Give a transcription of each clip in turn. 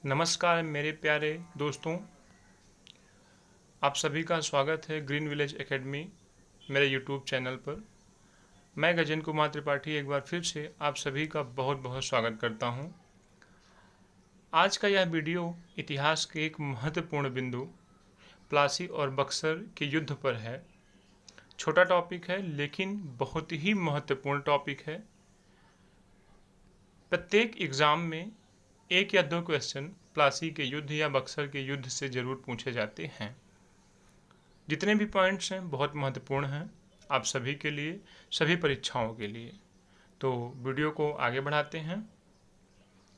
नमस्कार मेरे प्यारे दोस्तों, आप सभी का स्वागत है ग्रीन विलेज एकेडमी मेरे यूट्यूब चैनल पर। मैं गजेंद्र कुमार त्रिपाठी एक बार फिर से आप सभी का बहुत बहुत स्वागत करता हूं। आज का यह वीडियो इतिहास के एक महत्वपूर्ण बिंदु प्लासी और बक्सर के युद्ध पर है। छोटा टॉपिक है लेकिन बहुत ही महत्वपूर्ण टॉपिक है। प्रत्येक एग्ज़ाम में एक या दो क्वेश्चन प्लासी के युद्ध या बक्सर के युद्ध से ज़रूर पूछे जाते हैं। जितने भी पॉइंट्स हैं बहुत महत्वपूर्ण हैं आप सभी के लिए, सभी परीक्षाओं के लिए। तो वीडियो को आगे बढ़ाते हैं,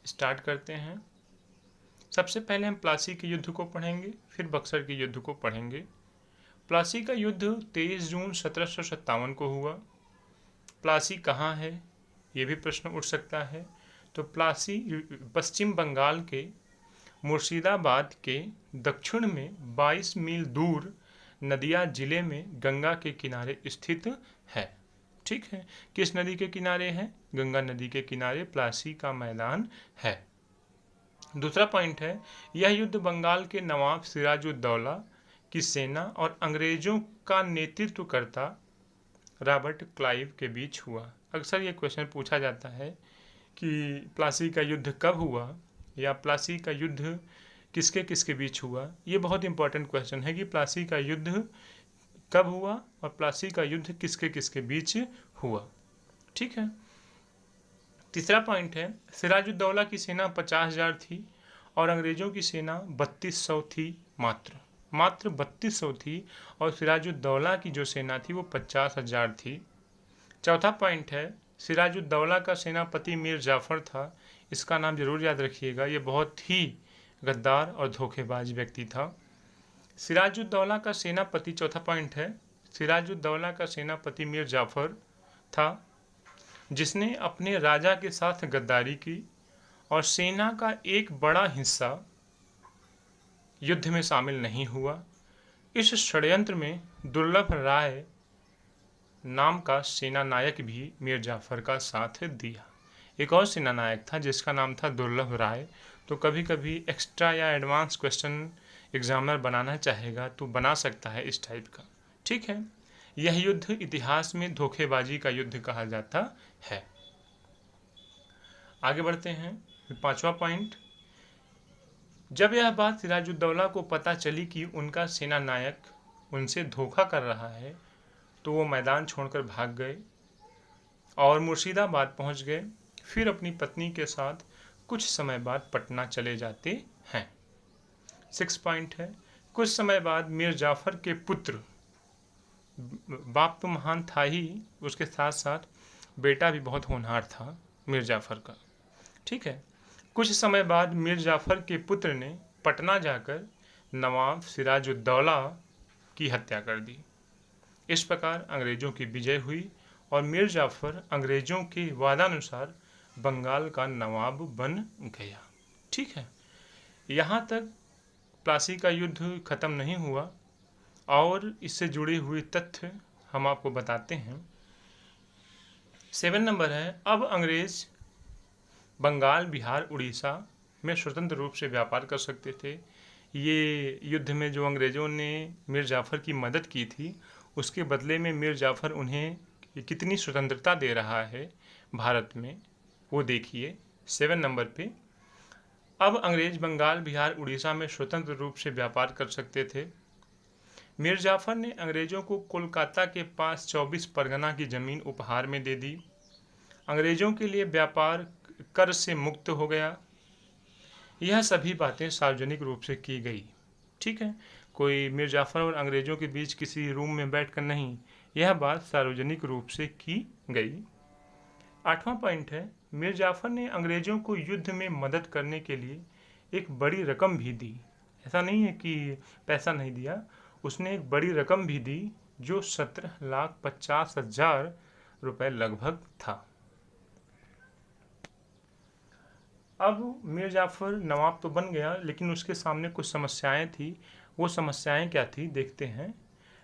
स्टार्ट करते हैं। सबसे पहले हम प्लासी के युद्ध को पढ़ेंगे, फिर बक्सर के युद्ध को पढ़ेंगे। प्लासी का युद्ध 23 जून 1757 को हुआ। प्लासी कहाँ है, ये भी प्रश्न उठ सकता है। तो प्लासी पश्चिम बंगाल के मुर्शिदाबाद के दक्षिण में 22 मील दूर नदिया जिले में गंगा के किनारे स्थित है। ठीक है, किस नदी के किनारे है? गंगा नदी के किनारे प्लासी का मैदान है। दूसरा पॉइंट है, यह युद्ध बंगाल के नवाब सिराजुद्दौला की सेना और अंग्रेजों का नेतृत्व करता रॉबर्ट क्लाइव के बीच हुआ। अक्सर ये क्वेश्चन पूछा जाता है कि प्लासी का युद्ध कब हुआ या प्लासी का युद्ध किसके किसके बीच हुआ। ये बहुत इंपॉर्टेंट क्वेश्चन है कि प्लासी का युद्ध कब हुआ और प्लासी का युद्ध किसके किसके बीच हुआ। ठीक है। तीसरा पॉइंट है, सिराजुद्दौला की सेना 50,000 थी और अंग्रेजों की सेना 3200 थी। मात्र 3200 थी और सिराजुद्दौला की जो सेना थी वो 50,000 थी। चौथा पॉइंट है, सिराजुद्दौला का सेनापति मीर जाफ़र था। इसका नाम जरूर याद रखिएगा, ये बहुत ही गद्दार और धोखेबाज व्यक्ति था। सिराजुद्दौला का सेनापति, चौथा पॉइंट है, सिराजुद्दौला का सेनापति मीर जाफ़र था जिसने अपने राजा के साथ गद्दारी की और सेना का एक बड़ा हिस्सा युद्ध में शामिल नहीं हुआ। इस षड्यंत्र में दुर्लभ राय नाम का सेना नायक भी मीर जाफ़र का साथ दिया। एक और सेना नायक था जिसका नाम था दुर्लभ राय। तो कभी कभी एक्स्ट्रा या एडवांस क्वेश्चन एग्जामिनर बनाना चाहेगा तो बना सकता है इस टाइप का। ठीक है, यह युद्ध इतिहास में धोखेबाजी का युद्ध कहा जाता है। आगे बढ़ते हैं। पांचवा पॉइंट, जब यह बात सिराजुद्दौला को पता चली कि उनका सेना नायक उनसे धोखा कर रहा है तो वो मैदान छोड़कर भाग गए और मुर्शिदाबाद पहुंच गए। फिर अपनी पत्नी के साथ कुछ समय बाद पटना चले जाते हैं। 6 पॉइंट है, कुछ समय बाद मीर जाफ़र के पुत्र, बाप तो महान था ही, उसके साथ साथ बेटा भी बहुत होनहार था मीर जाफ़र का। ठीक है, कुछ समय बाद मीर जाफ़र के पुत्र ने पटना जाकर नवाब सिराजुद्दौला की हत्या कर दी। इस प्रकार अंग्रेजों की विजय हुई और मीर जाफ़र अंग्रेजों के वादानुसार बंगाल का नवाब बन गया। ठीक है, यहाँ तक प्लासी का युद्ध खत्म नहीं हुआ और इससे जुड़े हुए तथ्य हम आपको बताते हैं। 7 नंबर है, अब अंग्रेज बंगाल, बिहार, उड़ीसा में स्वतंत्र रूप से व्यापार कर सकते थे। ये युद्ध में जो अंग्रेज़ों ने मीर जाफ़र की मदद की थी उसके बदले में मीर जाफ़र उन्हें कितनी स्वतंत्रता दे रहा है भारत में, वो देखिए 7 नंबर पे। अब अंग्रेज बंगाल, बिहार, उड़ीसा में स्वतंत्र रूप से व्यापार कर सकते थे। मीर जाफ़र ने अंग्रेज़ों को कोलकाता के पास 24 परगना की ज़मीन उपहार में दे दी। अंग्रेज़ों के लिए व्यापार कर से मुक्त हो गया। यह सभी बातें सार्वजनिक रूप से की गई। ठीक है, कोई मीर जाफ़र और अंग्रेज़ों के बीच किसी रूम में बैठकर नहीं, यह बात सार्वजनिक रूप से की गई। 8वां पॉइंट है, मीर जाफ़र ने अंग्रेज़ों को युद्ध में मदद करने के लिए एक बड़ी रकम भी दी। ऐसा नहीं है कि पैसा नहीं दिया, उसने एक बड़ी रकम भी दी जो 17,50,000 रुपये लगभग था। अब मीर जाफ़र नवाब तो बन गया लेकिन उसके सामने कुछ समस्याएं थी। वो समस्याएं क्या थी देखते हैं।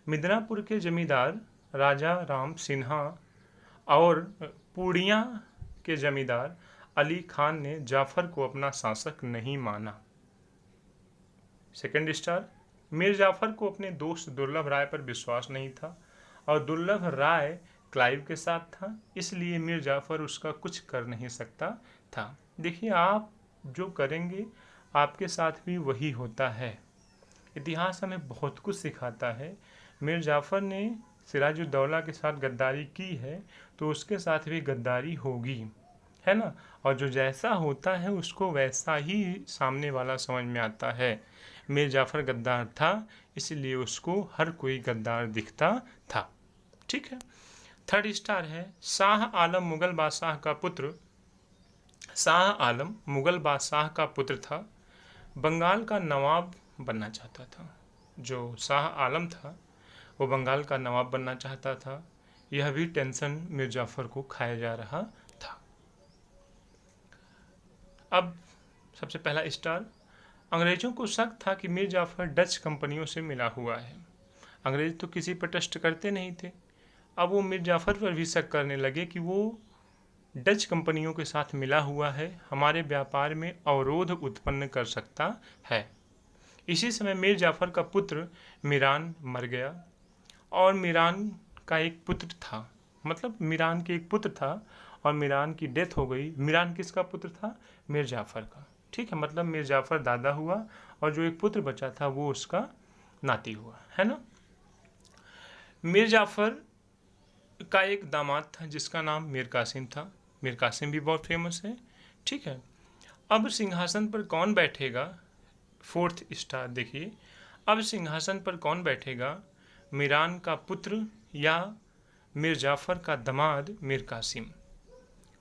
मिदनापुर के जमींदार राजा राम सिन्हा और पूर्णिया के जमींदार अली खान ने जाफ़र को अपना शासक नहीं माना। सेकंड स्टार, मीर जाफर को अपने दोस्त दुर्लभ राय पर विश्वास नहीं था और दुर्लभ राय क्लाइव के साथ था, इसलिए मीर जाफर उसका कुछ कर नहीं सकता था। देखिए, आप जो करेंगे आपके साथ भी वही होता है। इतिहास हमें बहुत कुछ सिखाता है। मीर जाफर ने सिराजुद्दौला के साथ गद्दारी की है तो उसके साथ भी गद्दारी होगी, है ना। और जो जैसा होता है उसको वैसा ही सामने वाला समझ में आता है। मीर जाफर गद्दार था, इसलिए उसको हर कोई गद्दार दिखता था। ठीक है। थर्ड स्टार है, शाह आलम मुगल बादशाह का पुत्र। शाह आलम मुगल बादशाह का पुत्र था, बंगाल का नवाब बनना चाहता था। जो शाह आलम था वो बंगाल का नवाब बनना चाहता था। यह भी टेंशन मीर जाफर को खाया जा रहा था। अब सबसे पहला स्टार, अंग्रेजों को शक था कि मीर जाफर डच कंपनियों से मिला हुआ है। अंग्रेज तो किसी पर ट्रस्ट करते नहीं थे। अब वो मीर जाफर पर भी शक करने लगे कि वो डच कंपनियों के साथ मिला हुआ है, हमारे व्यापार में अवरोध उत्पन्न कर सकता है। इसी समय मीर जाफर का पुत्र मीरान मर गया और मीरान का एक पुत्र था, मतलब मीरान के एक पुत्र था और मीरान की डेथ हो गई। मीरान किसका पुत्र था? मीर जाफर का। ठीक है, मतलब मीर जाफर दादा हुआ और जो एक पुत्र बचा था वो उसका नाती हुआ, है ना। मीर जाफर का एक दामाद था जिसका नाम मीर कासिम था। मीर कासिम भी बहुत फेमस है। ठीक है। अब सिंहासन पर कौन बैठेगा? फोर्थ स्टार देखिए, अब सिंहासन पर कौन बैठेगा? मीरान का पुत्र या मीर जाफर का दामाद मीर कासिम?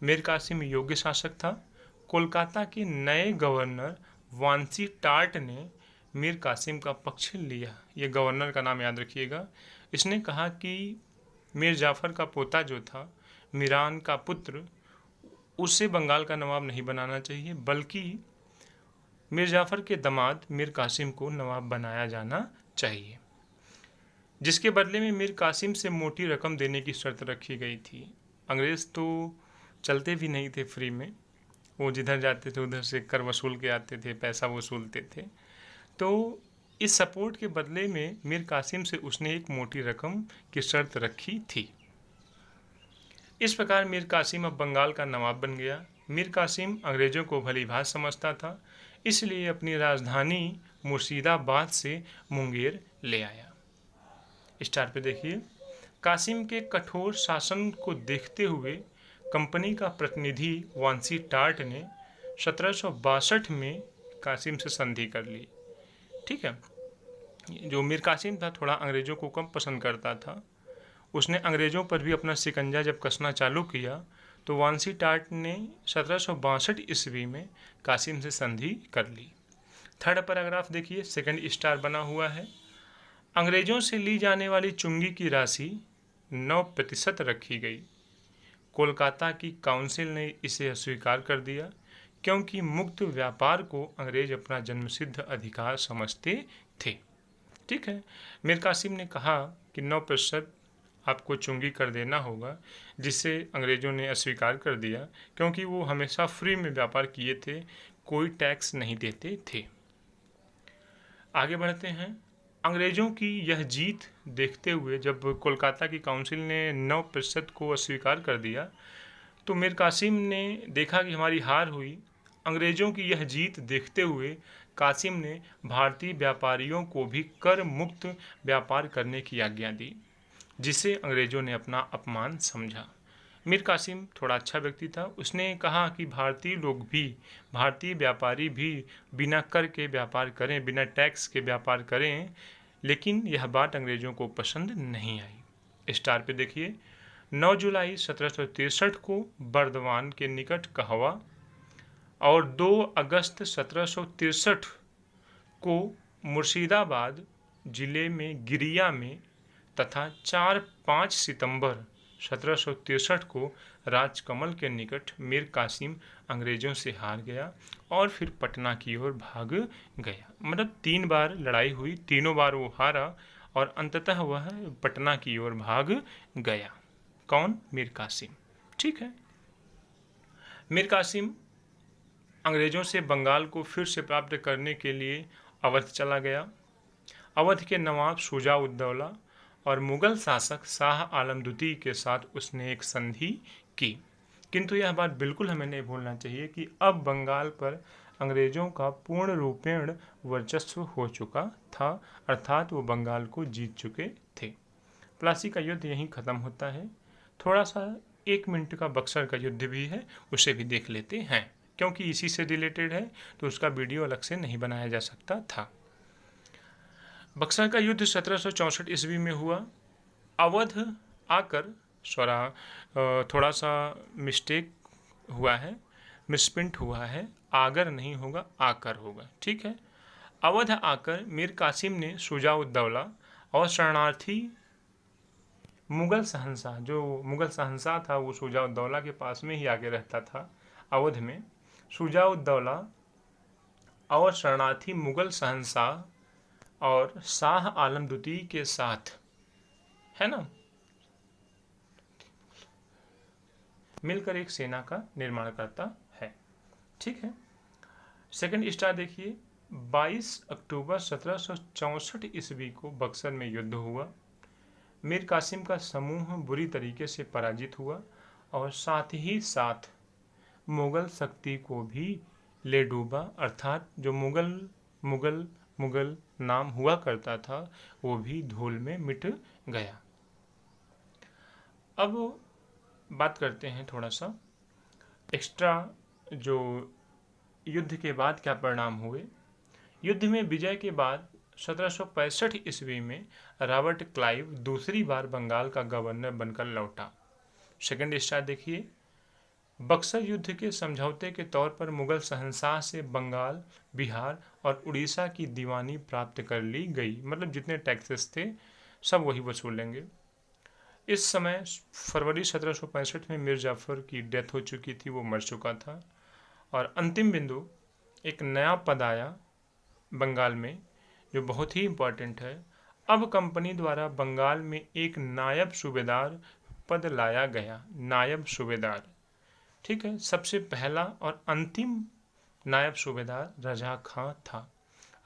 मीर कासिम योग्य शासक था। कोलकाता के नए गवर्नर वांसी टार्ट ने मीर कासिम का पक्ष लिया। ये गवर्नर का नाम याद रखिएगा। इसने कहा कि मीर जाफर का पोता जो था, मीरान का पुत्र, उसे बंगाल का नवाब नहीं बनाना चाहिए, बल्कि मीर जाफर के दामाद मीर कासिम को नवाब बनाया जाना चाहिए, जिसके बदले में मीर कासिम से मोटी रकम देने की शर्त रखी गई थी। अंग्रेज़ तो चलते भी नहीं थे फ्री में, वो जिधर जाते थे उधर से कर वसूल के आते थे, पैसा वसूलते थे। तो इस सपोर्ट के बदले में मीर कासिम से उसने एक मोटी रकम की शर्त रखी थी। इस प्रकार मीर कासिम अब बंगाल का नवाब बन गया। मीर कासिम अंग्रेज़ों को भलीभांति समझता था, इसलिए अपनी राजधानी मुर्शिदाबाद से मुंगेर ले आया। स्टार पे देखिए, कासिम के कठोर शासन को देखते हुए कंपनी का प्रतिनिधि वांसी टार्ट ने 1762 में कासिम से संधि कर ली। ठीक है। जो मीर कासिम था थोड़ा अंग्रेज़ों को कम पसंद करता था। उसने अंग्रेज़ों पर भी अपना शिकंजा जब कसना चालू किया तो वांसी टार्ट ने 1762 ईस्वी में कासिम से संधि कर ली। थर्ड पैराग्राफ देखिए, सेकंड स्टार बना हुआ है। अंग्रेज़ों से ली जाने वाली चुंगी की राशि 9% रखी गई। कोलकाता की काउंसिल ने इसे अस्वीकार कर दिया, क्योंकि मुक्त व्यापार को अंग्रेज अपना जन्मसिद्ध अधिकार समझते थे। ठीक है। मीर कासिम ने कहा कि 9% आपको चुंगी कर देना होगा, जिसे अंग्रेज़ों ने अस्वीकार कर दिया, क्योंकि वो हमेशा फ्री में व्यापार किए थे, कोई टैक्स नहीं देते थे। आगे बढ़ते हैं। अंग्रेज़ों की यह जीत देखते हुए जब कोलकाता की काउंसिल ने 9% को अस्वीकार कर दिया तो मीर कासिम ने देखा कि हमारी हार हुई। अंग्रेज़ों की यह जीत देखते हुए कासिम ने भारतीय व्यापारियों को भी कर मुक्त व्यापार करने की आज्ञा दी, जिसे अंग्रेज़ों ने अपना अपमान समझा। मीर कासिम थोड़ा अच्छा व्यक्ति था। उसने कहा कि भारतीय लोग भी, भारतीय व्यापारी भी बिना कर के व्यापार करें, बिना टैक्स के व्यापार करें, लेकिन यह बात अंग्रेज़ों को पसंद नहीं आई। स्टार पे देखिए, 9 जुलाई 1763 को बर्दवान के निकट कहवा और 2 अगस्त 1763 को मुर्शिदाबाद जिले में गिरिया में तथा 4-5 सितंबर 1763 को राजकमल के निकट मीर कासिम अंग्रेज़ों से हार गया और फिर पटना की ओर भाग गया। मतलब 3 बार लड़ाई हुई, तीनों बार वो हारा और अंततः वह पटना की ओर भाग गया। कौन? मीर कासिम। ठीक है। मीर कासिम अंग्रेज़ों से बंगाल को फिर से प्राप्त करने के लिए अवध चला गया। अवध के नवाब शुजा उद दौला और मुगल शासक शाह आलम द्वितीय के साथ उसने एक संधि की। किंतु यह बात बिल्कुल हमें नहीं भूलना चाहिए कि अब बंगाल पर अंग्रेजों का पूर्ण रूपेण वर्चस्व हो चुका था, अर्थात वो बंगाल को जीत चुके थे। प्लासी का युद्ध यहीं ख़त्म होता है। थोड़ा सा 1 मिनट का बक्सर का युद्ध भी है, उसे भी देख लेते हैं, क्योंकि इसी से रिलेटेड है तो उसका वीडियो अलग से नहीं बनाया जा सकता था। बक्सर का युद्ध 1764 ईस्वी में हुआ। अवध आकर थोड़ा सा मिस्टेक हुआ है, मिसप्रिंट हुआ है, आगर नहीं होगा आकर होगा, ठीक है। अवध आकर मीर कासिम ने शुजा उद दौला और शरणार्थी मुगल शहंशाह, जो मुगल शहंशाह था वो शुजा उद दौला के पास में ही आके रहता था अवध में। शुजा उद दौला और शरणार्थी मुगल शहंशाह और शाह आलम द्वितीय के साथ, है ना, मिलकर एक सेना का निर्माण करता है, ठीक है। सेकंड स्टार देखिए, 22 अक्टूबर 1764 ईस्वी को बक्सर में युद्ध हुआ। मीर कासिम का समूह बुरी तरीके से पराजित हुआ और साथ ही साथ मुगल शक्ति को भी ले डूबा, अर्थात जो मुगल नाम हुआ करता था वो भी धूल में मिट गया। अब बात करते हैं थोड़ा सा एक्स्ट्रा, जो युद्ध के बाद क्या परिणाम हुए। युद्ध में विजय के बाद 1765 ईस्वी में रॉबर्ट क्लाइव दूसरी बार बंगाल का गवर्नर बनकर लौटा। सेकंड स्टार देखिए, बक्सर युद्ध के समझौते के तौर पर मुगल शहंशाह से बंगाल, बिहार और उड़ीसा की दीवानी प्राप्त कर ली गई, मतलब जितने टैक्सेस थे सब वही वसूलेंगे। इस समय फरवरी 1765 में मीर जाफर की डेथ हो चुकी थी, वो मर चुका था। और अंतिम बिंदु, एक नया पद आया बंगाल में जो बहुत ही इम्पोर्टेंट है। अब कंपनी द्वारा बंगाल में एक नायब सूबेदार पद लाया गया, नायब सूबेदार, ठीक है। सबसे पहला और अंतिम नायब सूबेदार रजा खां था।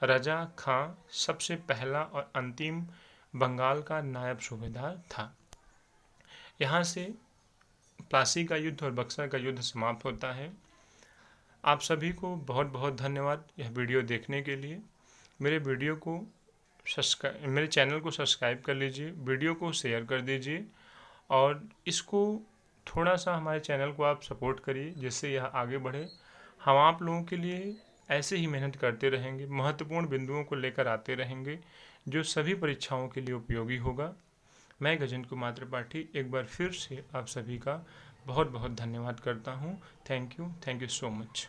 रजा खां सबसे पहला और अंतिम बंगाल का नायब सूबेदार था। यहाँ से प्लासी का युद्ध और बक्सर का युद्ध समाप्त होता है। आप सभी को बहुत बहुत धन्यवाद यह वीडियो देखने के लिए। मेरे चैनल को सब्सक्राइब कर लीजिए, वीडियो को शेयर कर दीजिए और इसको थोड़ा सा हमारे चैनल को आप सपोर्ट करिए जिससे यह आगे बढ़े। हम आप लोगों के लिए ऐसे ही मेहनत करते रहेंगे, महत्वपूर्ण बिंदुओं को लेकर आते रहेंगे जो सभी परीक्षाओं के लिए उपयोगी होगा। मैं गजेंद्र कुमार त्रिपाठी एक बार फिर से आप सभी का बहुत बहुत धन्यवाद करता हूँ। Thank you so much.